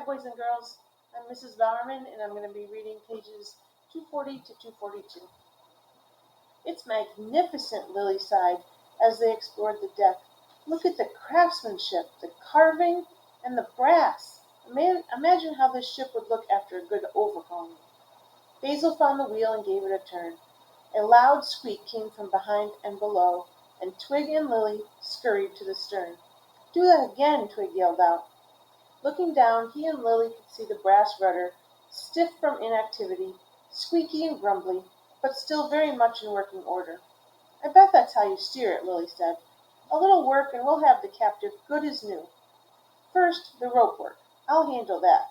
boys and girls. I'm Mrs. Bowerman, and I'm going to be reading pages 240 to 242. It's magnificent, Lily sighed as they explored the deck. Look at the craftsmanship, the carving, and the brass. Imagine how this ship would look after a good overhauling. Basil found the wheel and gave it a turn. A loud squeak came from behind and below, and Twig and Lily scurried to the stern. Do that again, Twig yelled out. Looking down, he and Lily could see the brass rudder, stiff from inactivity, squeaky and grumbly, but still very much in working order. I bet that's how you steer it, Lily said. A little work and we'll have the captive good as new. First, the rope work. I'll handle that.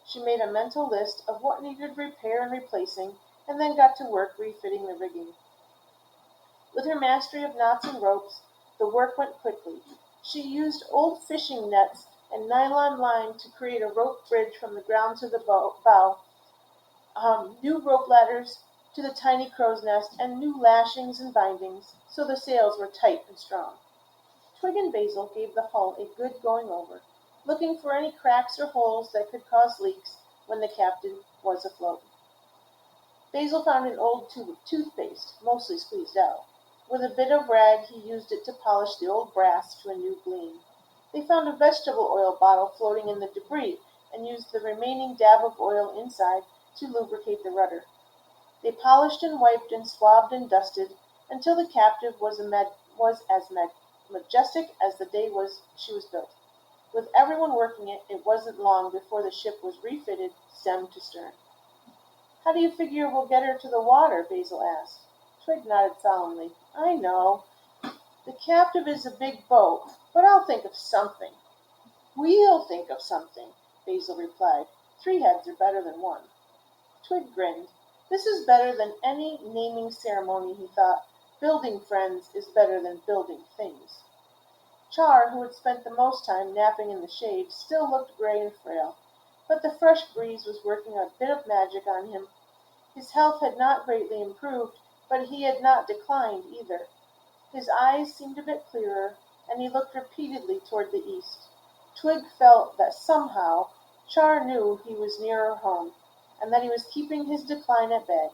She made a mental list of what needed repair and replacing, and then got to work refitting the rigging. With her mastery of knots and ropes, the work went quickly. She used old fishing nets and nylon line to create a rope bridge from the ground to the bow, new rope ladders to the tiny crow's nest, and new lashings and bindings, so the sails were tight and strong. Twig and Basil gave the hull a good going over, looking for any cracks or holes that could cause leaks when the captain was afloat. Basil found an old tube of toothpaste, mostly squeezed out. With a bit of rag, he used it to polish the old brass to a new gleam. They found a vegetable oil bottle floating in the debris and used the remaining dab of oil inside to lubricate the rudder. They polished and wiped and swabbed and dusted until the captive was as majestic as the day she was built. With everyone working it, it wasn't long before the ship was refitted stem to stern. How do you figure we'll get her to the water? Basil asked. Twig nodded solemnly. I know. The captive is a big boat, but I'll think of something. We'll think of something, Basil replied. 3 heads are better than 1. Twig grinned. This is better than any naming ceremony, he thought. Building friends is better than building things. Char, who had spent the most time napping in the shade, still looked gray and frail, but the fresh breeze was working a bit of magic on him. His health had not greatly improved, but he had not declined either. His eyes seemed a bit clearer, and he looked repeatedly toward the east. Twig felt that somehow Char knew he was nearer home, and that he was keeping his decline at bay.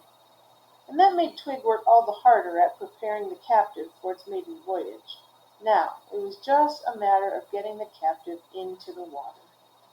And that made Twig work all the harder at preparing the captive for its maiden voyage. Now, it was just a matter of getting the captive into the water.